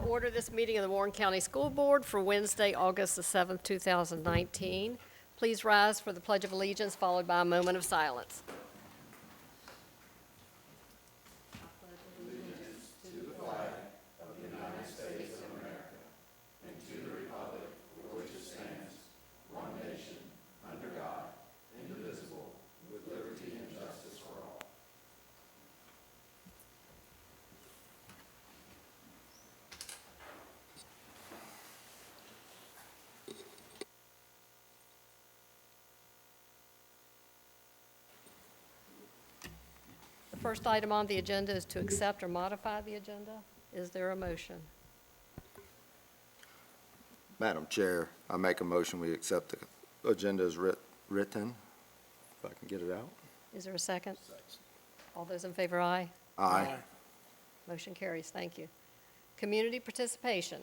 order this meeting of the Warren County School Board for Wednesday, August the 7th, 2019. Please rise for the Pledge of Allegiance, followed by a moment of silence. The first item on the agenda is to accept or modify the agenda. Is there a motion? Madam Chair, I make a motion we accept the agenda as written, if I can get it out. Is there a second? All those in favor, aye. Aye. Motion carries. Thank you. Community participation.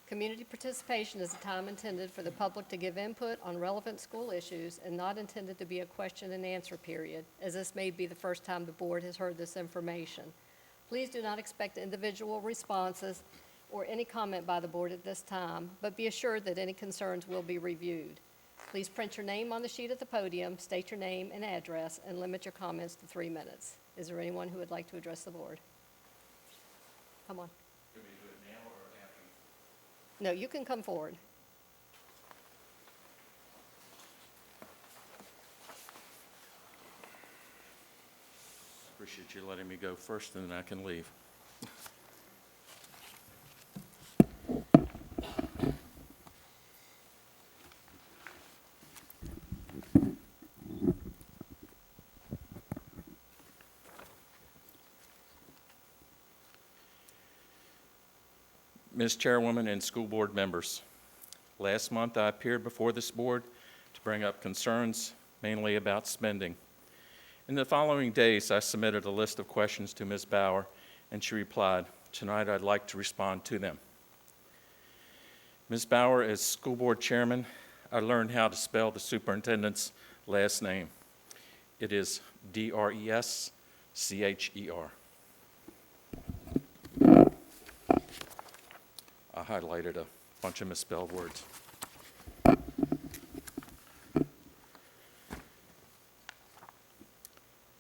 Community participation is a time intended for the public to give input on relevant school issues and not intended to be a question and answer period, as this may be the first time the board has heard this information. Please do not expect individual responses or any comment by the board at this time, but be assured that any concerns will be reviewed. Please print your name on the sheet at the podium, state your name and address, and limit your comments to 3 minutes. Is there anyone who would like to address the board? Come on. Can we do it now or after? No, you can come forward. Appreciate you letting me go first, and then I can leave. Ms. Chairwoman and school board members, last month I appeared before this board to bring up concerns mainly about spending. In the following days, I submitted a list of questions to Ms. Bauer, and she replied, "Tonight I'd like to respond to them." Ms. Bauer, as school board chairman, I learned how to spell the superintendent's last name. It is Drescher. I highlighted a bunch of misspelled words.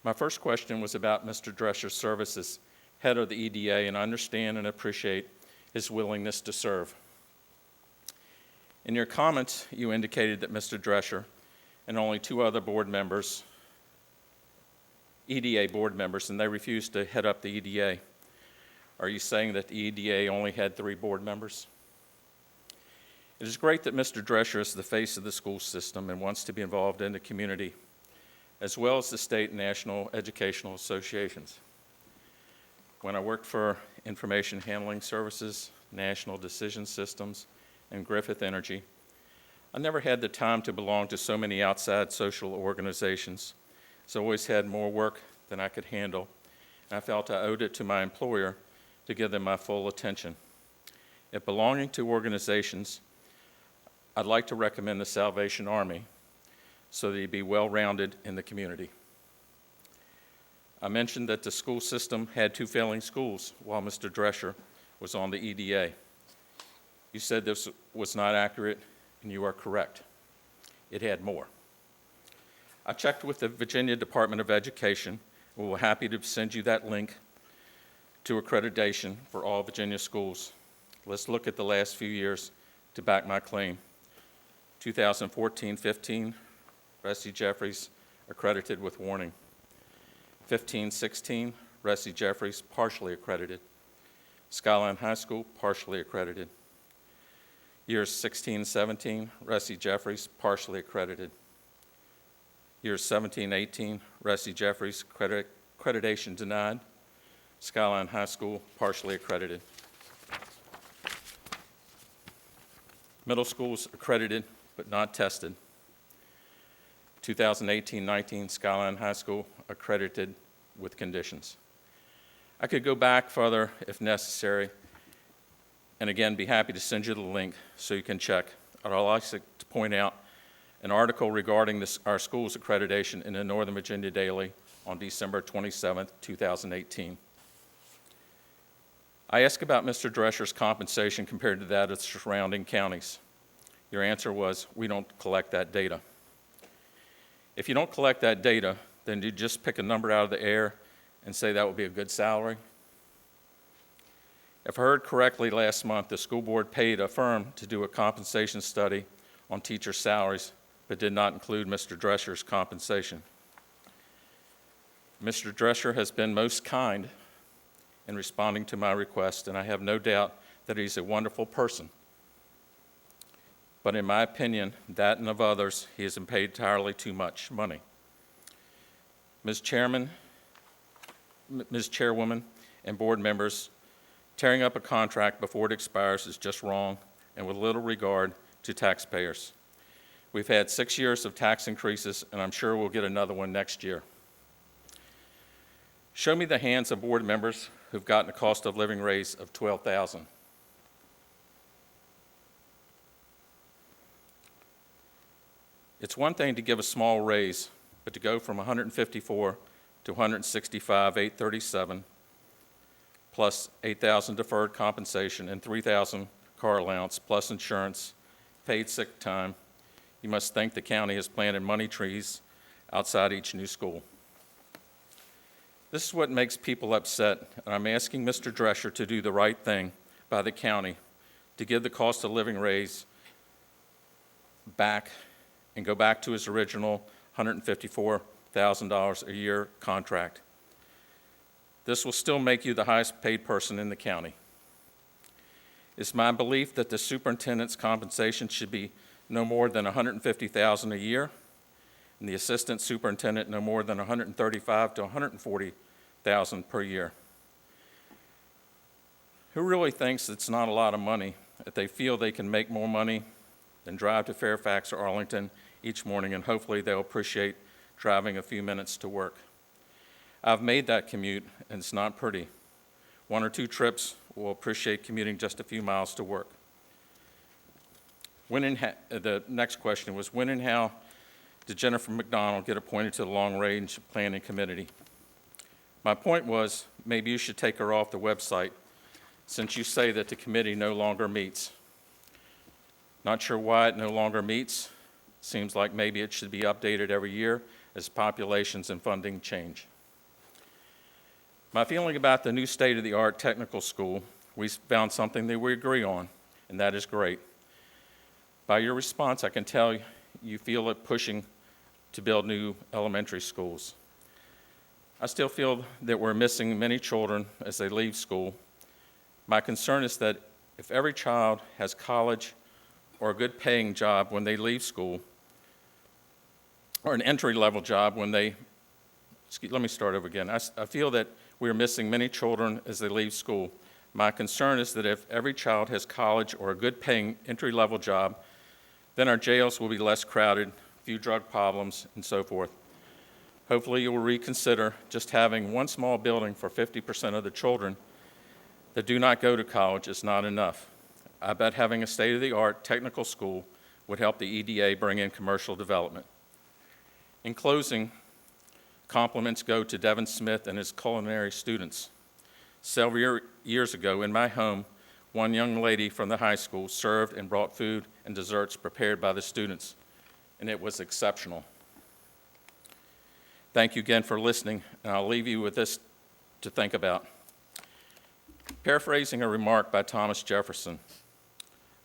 My first question was about Mr. Drescher's service as head of the EDA, and I understand and appreciate his willingness to serve. In your comments, you indicated that Mr. Drescher and only 2 other board members, EDA board members, and they refused to head up the EDA. Are you saying that the EDA only had 3 board members? It is great that Mr. Drescher is the face of the school system and wants to be involved in the community, as well as the state and national educational associations. When I worked for Information Handling Services, National Decision Systems, and Griffith Energy, I never had the time to belong to so many outside social organizations, so I always had more work than I could handle, and I felt I owed it to my employer to give them my full attention. If belonging to organizations, I'd like to recommend the Salvation Army so that you'd be well-rounded in the community. I mentioned that the school system had 2 failing schools while Mr. Drescher was on the EDA. You said this was not accurate, and you are correct. It had more. I checked with the Virginia Department of Education, and we're happy to send you that link to accreditation for all Virginia schools. Let's look at the last few years to back my claim. 2014-15, Ressie Jeffries accredited with warning. 15-16, Ressie Jeffries partially accredited. Skyline High School partially accredited. Years 16-17, Ressie Jeffries partially accredited. Years 17-18, Ressie Jeffries accreditation denied. Skyline High School partially accredited. Middle schools accredited but not tested. 2018-19, Skyline High School accredited with conditions. I could go back further if necessary, and again, be happy to send you the link so you can check. I'd also like to point out an article regarding our school's accreditation in the Northern Virginia Daily on December 27, 2018. I asked about Mr. Drescher's compensation compared to that of surrounding counties. Your answer was, we don't collect that data. If you don't collect that data, then you just pick a number out of the air and say that would be a good salary? If I heard correctly last month, the school board paid a firm to do a compensation study on teacher salaries, but did not include Mr. Drescher's compensation. Mr. Drescher has been most kind in responding to my request, and I have no doubt that he's a wonderful person. But in my opinion, that and of others, he has been paid entirely too much money. Ms. Chairwoman, and board members, tearing up a contract before it expires is just wrong and with little regard to taxpayers. We've had 6 years of tax increases, and I'm sure we'll get another one next year. Show me the hands of board members who've gotten a cost of living raise of $12,000. It's one thing to give a small raise, but to go from 154 to 165, 837, plus 8,000 deferred compensation and 3,000 car allowance, plus insurance, paid sick time, you must think the county has planted money trees outside each new school. This is what makes people upset, and I'm asking Mr. Drescher to do the right thing by the county to give the cost of living raise back and go back to his original $154,000 a year contract. This will still make you the highest paid person in the county. It's my belief that the superintendent's compensation should be no more than $150,000 a year, and the assistant superintendent no more than $135,000 to $140,000 per year. Who really thinks it's not a lot of money if they feel they can make more money than drive to Fairfax or Arlington each morning, and hopefully they'll appreciate driving a few minutes to work? I've made that commute, and it's not pretty. 1 or 2 trips will appreciate commuting just a few miles to work. The next question was, when and how did Jennifer McDonald get appointed to the Long Range Planning Committee? My point was, maybe you should take her off the website since you say that the committee no longer meets. Not sure why it no longer meets. Seems like maybe it should be updated every year as populations and funding change. My feeling about the new state-of-the-art technical school, we found something that we agree on, and that is great. By your response, I can tell you feel it pushing to build new elementary schools. I still feel that we're missing many children as they leave school. My concern is that if every child has college or a good paying job when they leave school, or an entry-level job when they, let me start over again. I feel that we are missing many children as they leave school. My concern is that if every child has college or a good paying entry-level job, then our jails will be less crowded, few drug problems, and so forth. Hopefully you will reconsider just having one small building for 50% of the children that do not go to college is not enough. I bet having a state-of-the-art technical school would help the EDA bring in commercial development. In closing, compliments go to Devin Smith and his culinary students. Several years ago in my home, one young lady from the high school served and brought food and desserts prepared by the students, and it was exceptional. Thank you again for listening, and I'll leave you with this to think about. Paraphrasing a remark by Thomas Jefferson,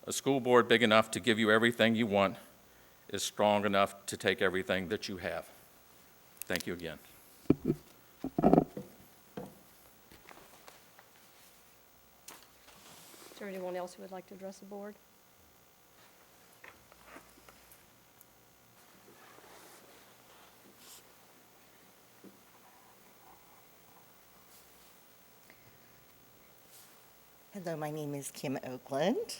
a school board big enough to give you everything you want is strong enough to take everything that you have. Thank you again. Is there anyone else who would like to address the board? Hello, my name is Kim Oakland,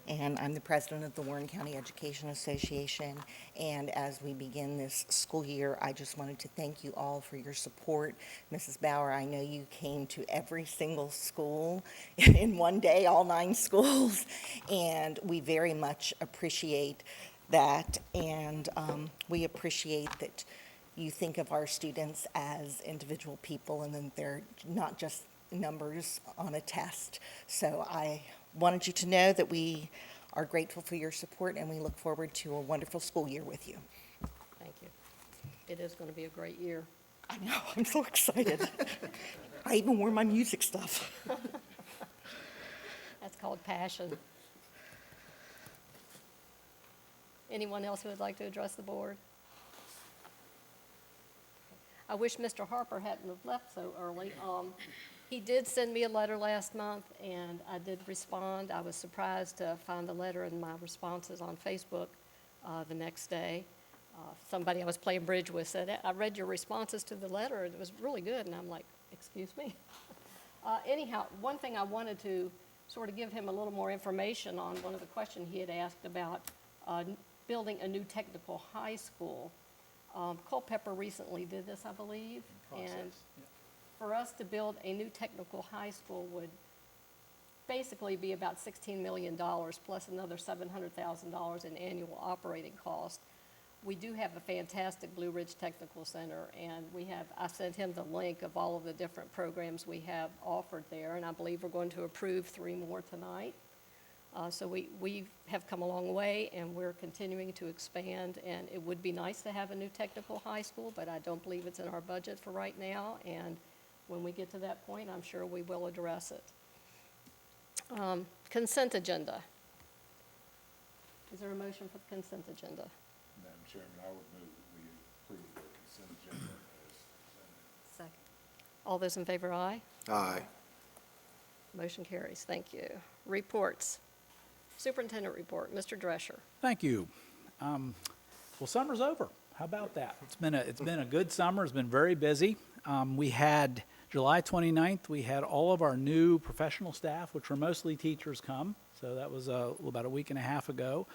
and I'm the president of the Warren County Education Association. And as we begin this school year, I just wanted to thank you all for your support. Mrs. Bauer, I know you came to every single school in one day, all 9 schools, and we very much appreciate that. And we appreciate that you think of our students as individual people and that they're not just numbers on a test. So I wanted you to know that we are grateful for your support, and we look forward to a wonderful school year with you. Thank you. It is going to be a great year. I know, I'm so excited. I even wore my music stuff. That's called passion. Anyone else who would like to address the board? I wish Mr. Harper hadn't have left so early. He did send me a letter last month, and I did respond. I was surprised to find the letter in my responses on Facebook the next day. Somebody I was playing bridge with said, "I read your responses to the letter, and it was really good." And I'm like, "Excuse me?" Anyhow, one thing I wanted to sort of give him a little more information on, one of the questions he had asked about building a new technical high school. Culpeper recently did this, I believe. And for us to build a new technical high school would basically be about $16 million plus another $700,000 in annual operating cost. We do have a fantastic Blue Ridge Technical Center, and I sent him the link of all of the different programs we have offered there, and I believe we're going to approve 3 more tonight. So we have come a long way, and we're continuing to expand, and it would be nice to have a new technical high school, but I don't believe it's in our budget for right now, and when we get to that point, I'm sure we will address it. Consent agenda. Is there a motion for the consent agenda? Madam Chairman, I would move that we approve the consent agenda as presented. Second. All those in favor, aye? Aye. Motion carries. Thank you. Reports. Superintendent report, Mr. Drescher. Thank you. Well, summer's over. How about that? It's been a good summer. It's been very busy. We had July 29th, we had all of our new professional staff, which were mostly teachers, come. So that was about a week and a half ago.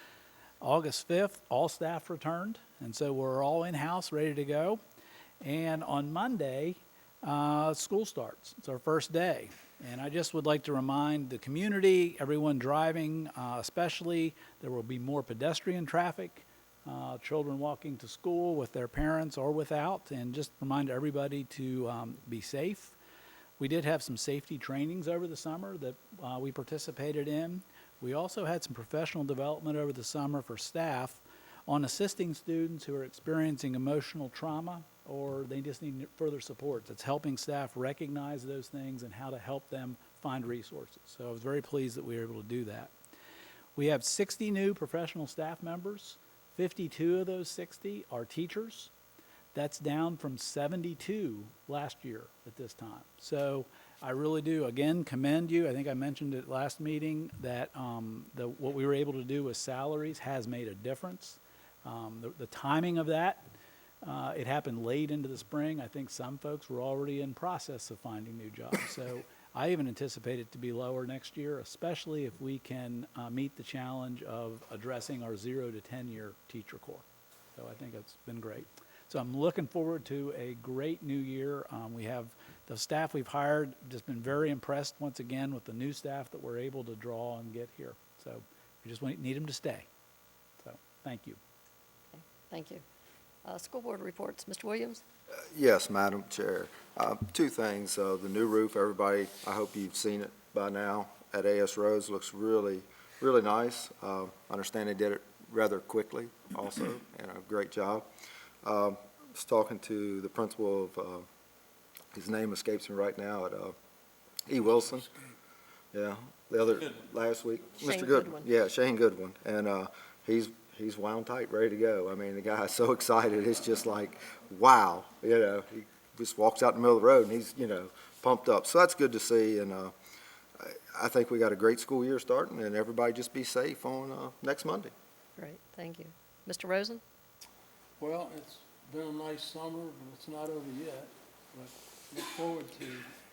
August 5th, all staff returned, and so we're all in-house, ready to go. And on Monday, school starts. It's our first day. And I just would like to remind the community, everyone driving especially, there will be more pedestrian traffic, children walking to school with their parents or without, and just remind everybody to be safe. We did have some safety trainings over the summer that we participated in. We also had some professional development over the summer for staff on assisting students who are experiencing emotional trauma or they just need further support. That's helping staff recognize those things and how to help them find resources. So I was very pleased that we were able to do that. We have 60 new professional staff members. 52 of those 60 are teachers. That's down from 72 last year at this time. So I really do, again, commend you. I think I mentioned it last meeting that what we were able to do with salaries has made a difference. The timing of that, it happened late into the spring. I think some folks were already in process of finding new jobs. So I even anticipate it to be lower next year, especially if we can meet the challenge of addressing our 0 to 10-year teacher corps. So I think it's been great. So I'm looking forward to a great new year. We have the staff we've hired, just been very impressed once again with the new staff that we're able to draw and get here. So we just need them to stay. So thank you. Okay, thank you. School board reports, Mr. Williams? Yes, Madam Chair. 2 things. The new roof, everybody, I hope you've seen it by now at AS Rose. Looks really, really nice. I understand they did it rather quickly also, and a great job. I was talking to the principal of, his name escapes me right now, at E. Wilson. Yeah, last week. Shane Mr. Goodwin. Yeah, Shane Goodwin. And he's wound tight, ready to go. I mean, the guy's so excited. It's just like, wow, he just walks out in the middle of the road and he's, pumped up. So that's good to see. And I think we got a great school year starting, and everybody just be safe on next Monday. Great, thank you. Mr. Rosen? Well, it's been a nice summer, but it's not over yet. But look forward to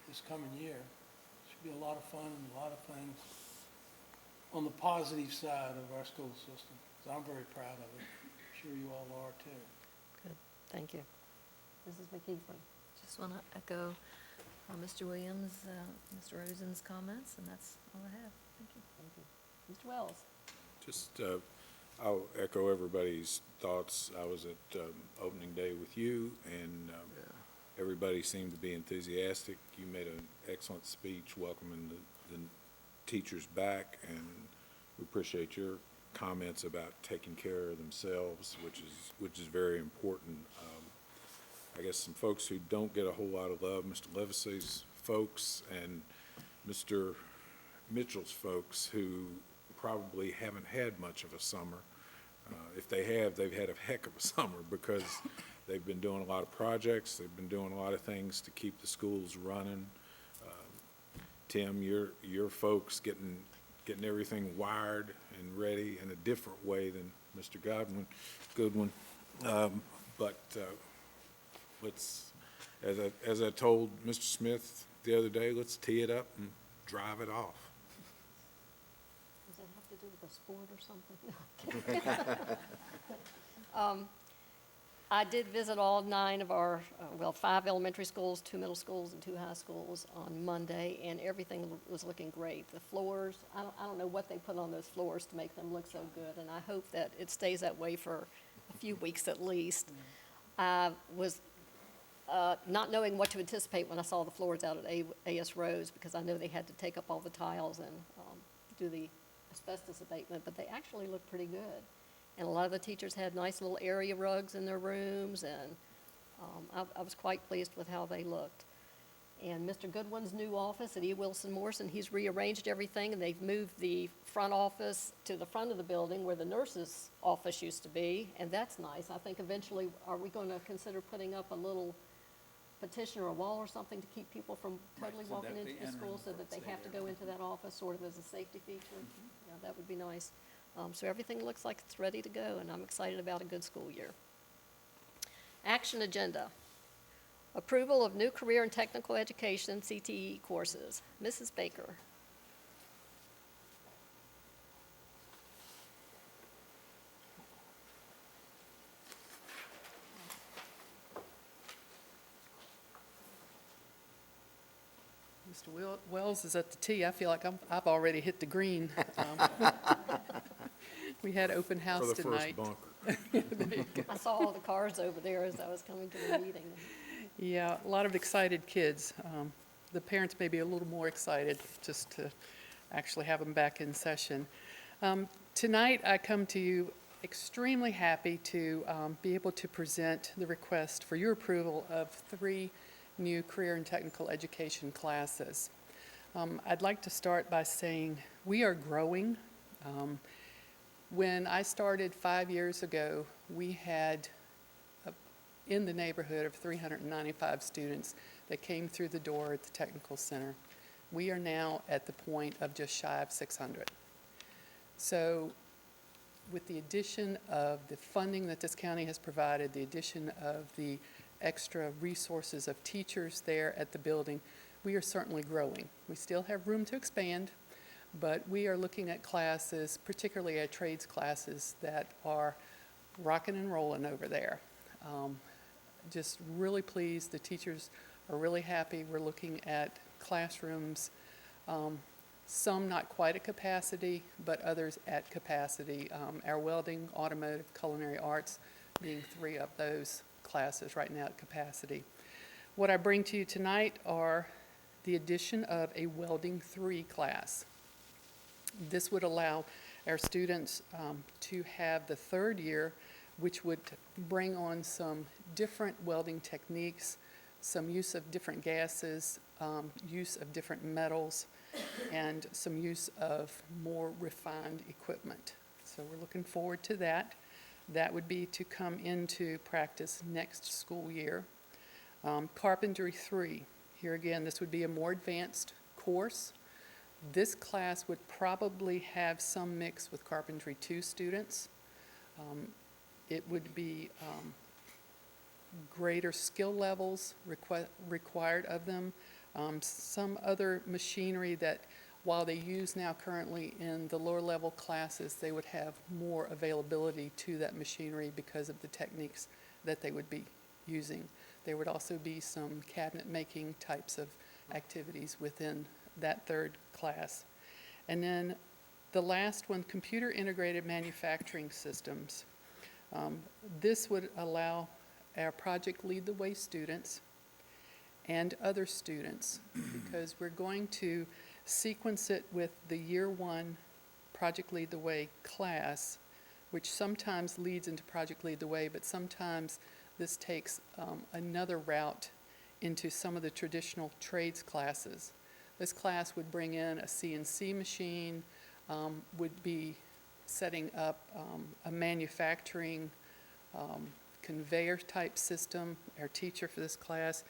this coming year. Should be a lot of fun and a lot of things on the positive side of our school system. So I'm very proud of it. I'm sure you all are too. Good, thank you. Mrs. McKeithley? Just want to echo Mr. Williams, Mr. Rosen's comments, and that's all I have. Thank you. Thank you. Mr. Wells? Just, I'll echo everybody's thoughts. I was at opening day with you, and Everybody seemed to be enthusiastic. You made an excellent speech welcoming the teachers back, and we appreciate your comments about taking care of themselves, which is very important. I guess some folks who don't get a whole lot of love, Mr. Levacy's folks and Mr. Mitchell's folks, who probably haven't had much of a summer. If they have, they've had a heck of a summer because they've been doing a lot of projects. They've been doing a lot of things to keep the schools running. Tim, your folks getting everything wired and ready in a different way than Mr. Goodwin. But let's, as I told Mr. Smith the other day, let's tee it up and drive it off. Does that have to do with a sport or something? I did visit all 9 of our, 5 elementary schools, 2 middle schools, and 2 high schools on Monday, and everything was looking great. The floors, I don't know what they put on those floors to make them look so good, and I hope that it stays that way for a few weeks at least. I was not knowing what to anticipate when I saw the floors out at AS Rose, because I know they had to take up all the tiles and do the asbestos abatement, but they actually look pretty good. And a lot of the teachers had nice little area rugs in their rooms, and I was quite pleased with how they looked. And Mr. Goodwin's new office at E. Wilson Morrison, he's rearranged everything, and they've moved the front office to the front of the building where the nurse's office used to be, and that's nice. I think eventually, are we going to consider putting up a little petition or a wall or something to keep people from totally so walking that into they the enter school in so that they stay have to there. go into that office sort of as a safety feature? Yeah, that would be nice. So everything looks like it's ready to go, and I'm excited about a good school year. Action agenda. Approval of new career and technical education, CTE courses. Mrs. Baker. Mr. Wells is at the tee. I feel like I've already hit the green. We had open house For the first tonight. bunker. I saw all the cars over there as I was coming to the meeting. Yeah, a lot of excited kids. The parents may be a little more excited just to actually have them back in session. Tonight, I come to you extremely happy to be able to present the request for your approval of 3 new career and technical education classes. I'd like to start by saying we are growing. When I started 5 years ago, we had in the neighborhood of 395 students that came through the door at the Technical Center. We are now at the point of just shy of 600. So with the addition of the funding that this county has provided, the addition of the extra resources of teachers there at the building, we are certainly growing. We still have room to expand, but we are looking at classes, particularly at trades classes, that are rocking and rolling over there. Just really pleased. The teachers are really happy. We're looking at classrooms, some not quite at capacity, but others at capacity. Our welding, automotive, culinary arts being 3 of those classes right now at capacity. What I bring to you tonight are the addition of a welding 3 class. This would allow our students to have the 3rd year, which would bring on some different welding techniques, some use of different gases, use of different metals, and some use of more refined equipment. So we're looking forward to that. That would be to come into practice next school year. Carpentry 3. Here again, this would be a more advanced course. This class would probably have some mix with Carpentry 2 students. It would be greater skill levels required of them. Some other machinery that, while they use now currently in the lower level classes, they would have more availability to that machinery because of the techniques that they would be using. There would also be some cabinet making types of activities within that 3rd class. And then the last one, computer integrated manufacturing systems. This would allow our project Lead the Way students and other students, because we're going to sequence it with the Year 1 Project Lead the Way class, which sometimes leads into Project Lead the Way, but sometimes this takes another route into some of the traditional trades classes. This class would bring in a CNC machine, would be setting up a manufacturing conveyor type system. Our teacher for this class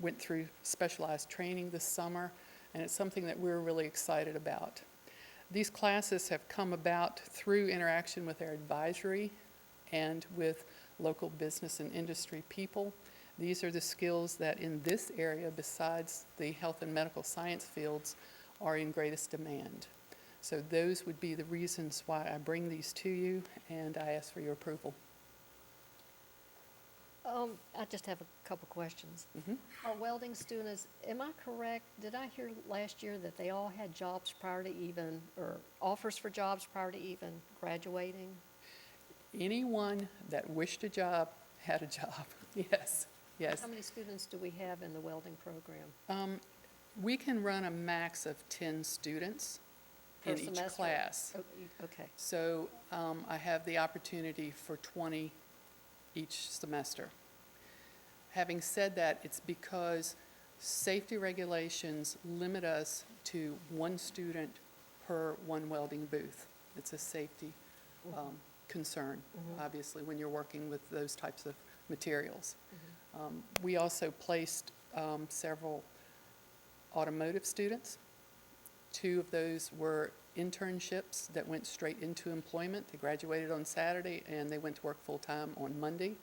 went through specialized training this summer, and it's something that we're really excited about. These classes have come about through interaction with our advisory and with local business and industry people. These are the skills that in this area, besides the health and medical science fields, are in greatest demand. So those would be the reasons why I bring these to you, and I ask for your approval. I just have a couple questions. Mhm. Our welding students, am I correct, did I hear last year that they all had jobs prior to even, or offers for jobs prior to even graduating? Anyone that wished a job had a job. Yes, yes. How many students do we have in the welding program? We can run a max of 10 students Per in each semester? class. Okay, So I have the opportunity for 20 each semester. Having said that, it's because safety regulations limit us to one student per one welding booth. It's a safety concern, obviously, when you're working with those types of materials. We also placed several automotive students. 2 of those were internships that went straight into employment. They graduated on Saturday and they went to work full-time on Monday.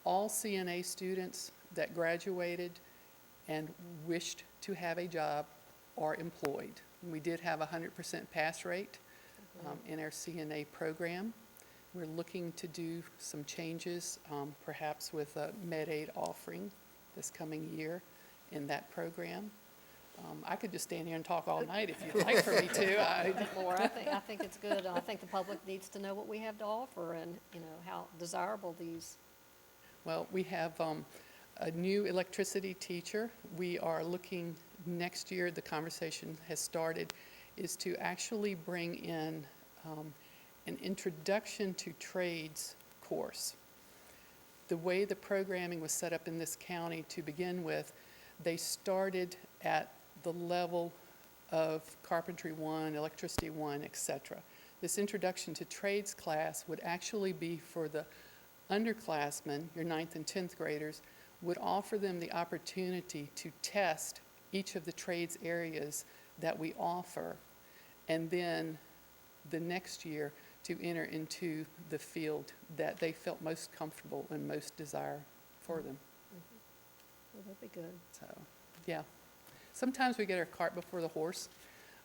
All CNA students that graduated and wished to have a job are employed. We did have a 100% pass rate in our CNA program. We're looking to do some changes, perhaps with a Med-Aid offering this coming year in that program. I could just stand here and talk all night if you'd like for me to. Laura, I think it's good. I think the public needs to know what we have to offer and, you know, how desirable these. Well, we have a new electricity teacher. We are looking next year, the conversation has started, is to actually bring in an introduction to trades course. The way the programming was set up in this county to begin with, they started at the level of Carpentry 1, Electricity 1, etc. This introduction to trades class would actually be for the underclassmen, your 9th and 10th graders, would offer them the opportunity to test each of the trades areas that we offer, and then the next year to enter into the field that they felt most comfortable and most desire for them. Well, that'd be good. So, yeah. Sometimes we get our cart before the horse,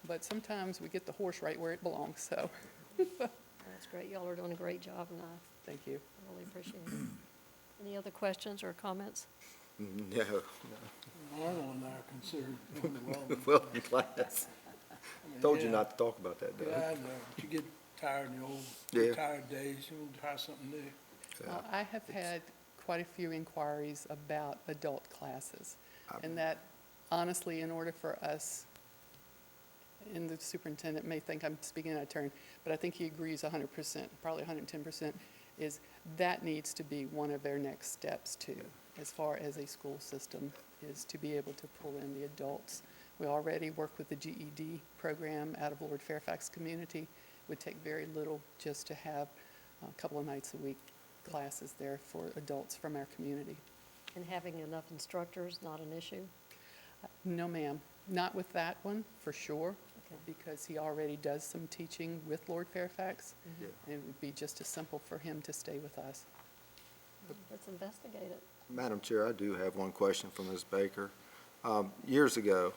but sometimes we get the horse right where it belongs, so. That's great. Y'all are doing a great job, and I Thank you. really appreciate it. Any other questions or comments? No, Arnold and I are considered doing the welding. welding class. I mean, Told you yeah. not to talk about that, Yeah, Doug. I know, but you get tired in the old, Yeah. retired days, you want to try something new. Well, I have had quite a few inquiries about adult classes, and that honestly, in order for us, and the superintendent may think I'm speaking out of turn, but I think he agrees 100%, probably 110%, is that needs to be one of their next steps too, as far as a school system, is to be able to pull in the adults. We already work with the GED program out of Lord Fairfax Community. It would take very little just to have a couple of nights a week classes there for adults from our community. And having enough instructors, not an issue? No, ma'am, not with that one, for sure, Okay. because he already does some teaching with Lord Fairfax. Yeah. And it would be just as simple for him to stay with us. Let's investigate it. Madam Chair, I do have one question for Ms. Baker. Years ago,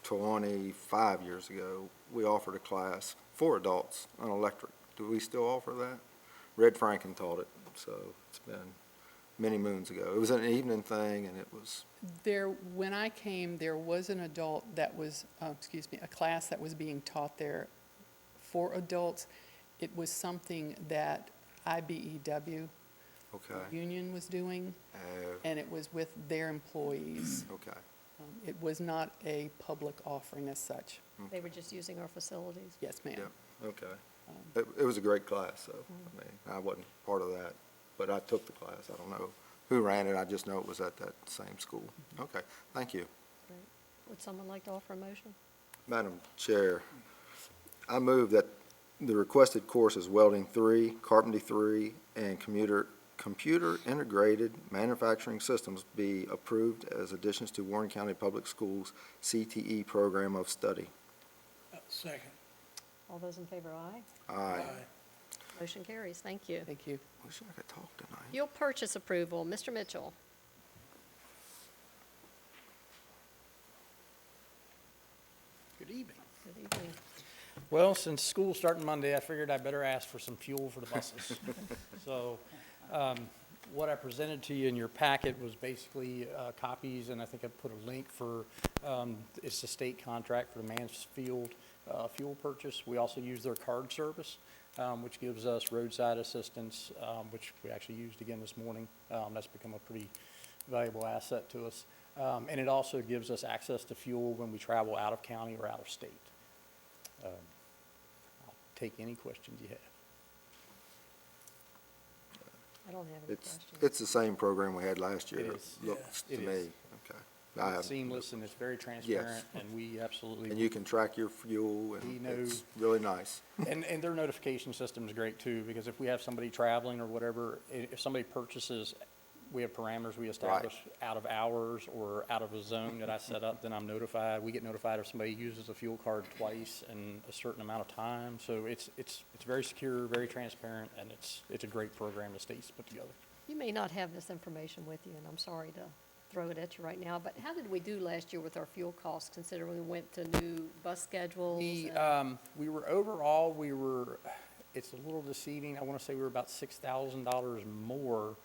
25 years ago, we offered a class for adults on electric. Do we still offer that? Red Franken taught it, so it's been many moons ago. It was an evening thing, and it was, There, when I came, there was an adult that was, a class that was being taught there for adults. It was something that IBEW Okay. union was doing, and it was with their employees. Okay. It was not a public offering as such. They were just using our facilities. Yes, ma'am. Yeah, okay. It was a great class, so, I mean, I wasn't part of that, but I took the class. I don't know who ran it, I just know it was at that same school. Okay, thank you. Great. Would someone like to offer a motion? Madam Chair, I move that the requested courses Welding 3, Carpentry 3, and Computer Integrated Manufacturing Systems be approved as additions to Warren County Public Schools CTE Program of Study. Second. All those in favor, aye. Aye. Motion carries. Thank you. Thank you. Wish I could talk tonight. Fuel purchase approval, Mr. Mitchell. Good evening. Good evening. Well, since school's starting Monday, I figured I better ask for some fuel for the buses. So, what I presented to you in your packet was basically copies, and I think I put a link for, it's the state contract for the Mansfield fuel purchase. We also use their card service, which gives us roadside assistance, which we actually used again this morning. That's become a pretty valuable asset to us. And it also gives us access to fuel when we travel out of county or out of state. I'll take any questions you have. I don't have any It's, questions. it's the same program we had last year. It is. Looks to It me. is. Okay. I have, It's seamless and it's very transparent, and we absolutely. and you can track your fuel, We and know- it's really nice. And their notification system is great too, because if we have somebody traveling or whatever, if somebody purchases, we have parameters we establish out of hours or out of a zone that I set up, then I'm notified. We get notified if somebody uses a fuel card twice in a certain amount of time. So it's very secure, very transparent, and it's a great program the state's put together. You may not have this information with you, and I'm sorry to throw it at you right now, but how did we do last year with our fuel costs, considering we went to new bus schedules? We were overall, it's a little deceiving. I want to say we were about $6,000 more,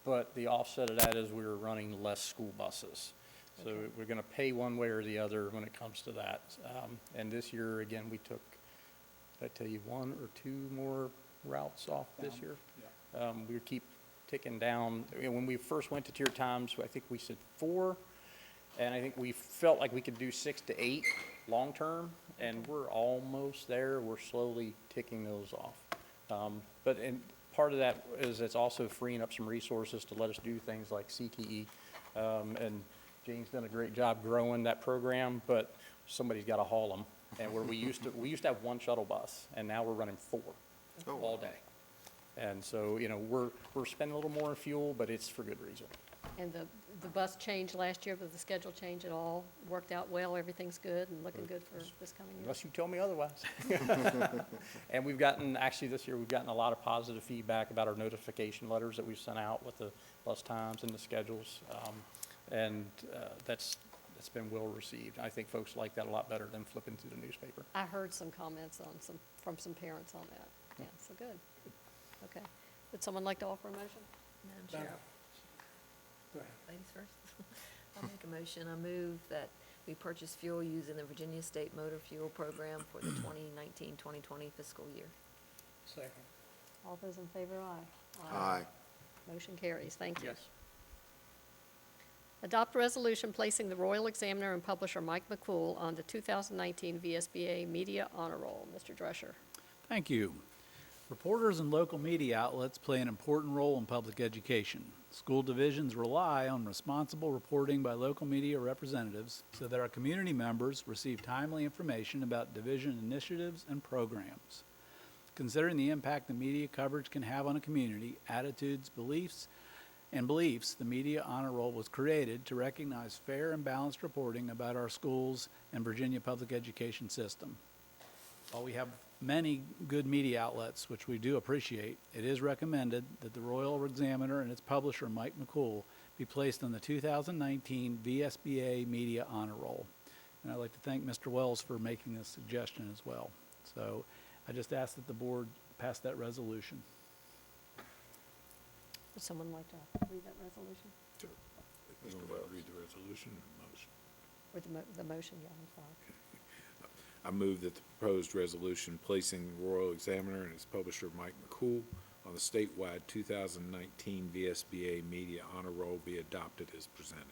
but the offset of that is we were running less school buses. So we're going to pay one way or the other when it comes to that. And this year, again, we took, did I tell you, 1 or 2 more routes off this year? We keep ticking down. You know, when we first went to tier times, I think we said 4, and I think we felt like we could do 6 to 8 long-term, and we're almost there. We're slowly ticking those off. And part of that is it's also freeing up some resources to let us do things like CTE. And Jane's done a great job growing that program, but somebody's got to haul them. And where we used to have 1 shuttle bus, and now we're running 4 all day. And so, you know, we're spending a little more on fuel, but it's for good reason. And the bus changed last year, but the schedule change at all worked out well? Everything's good and looking good for this coming year? Unless you tell me otherwise. And actually this year, we've gotten a lot of positive feedback about our notification letters that we've sent out with the bus times and the schedules. That's been well received. I think folks like that a lot better than flipping through the newspaper. I heard some comments from some parents on that. Yeah, so good. Okay. Would someone like to offer a motion? Madam Madam- Chair, Go ahead. ladies first. I'll make a motion. I move that we purchase fuel using the Virginia State Motor Fuel Program for the 2019-2020 fiscal year. Second. All those in favor, aye. Aye. Motion carries. Thank you. Yes. Adopt a resolution placing the Royal Examiner and Publisher Mike McCool on the 2019 VSBA Media Honor Roll. Mr. Drescher. Thank you. Reporters and local media outlets play an important role in public education. School divisions rely on responsible reporting by local media representatives so that our community members receive timely information about division initiatives and programs. Considering the impact the media coverage can have on a community, attitudes, beliefs, the Media Honor Roll was created to recognize fair and balanced reporting about our schools and Virginia public education system. While we have many good media outlets, which we do appreciate, it is recommended that the Royal Examiner and its publisher, Mike McCool, be placed on the 2019 VSBA Media Honor Roll. And I'd like to thank Mr. Wells for making this suggestion as well. So I just ask that the board pass that resolution. Would someone like to read that resolution? You want to read the resolution or motion? Or the motion, yeah, I'm sorry. I move that the proposed resolution placing the Royal Examiner and its publisher Mike McCool on the statewide 2019 VSBA Media Honor Roll be adopted as presented.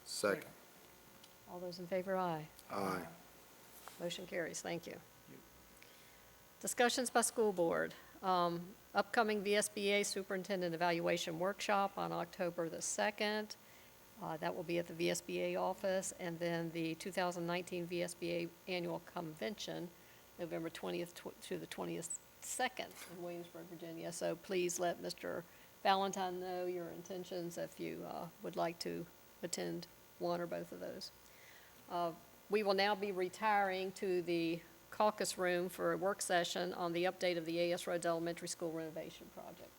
Second. All those in favor, aye. Aye. Motion carries. Thank you. Discussions by school board. Upcoming VSBA Superintendent Evaluation Workshop on October the 2nd. That will be at the VSBA office, and then the 2019 VSBA Annual Convention, November 20th to the 22nd in Williamsburg, Virginia. So please let Mr. Valentine know your intentions if you would like to attend one or both of those. We will now be retiring to the caucus room for a work session on the update of the A.S. Rhodes Elementary School renovation project.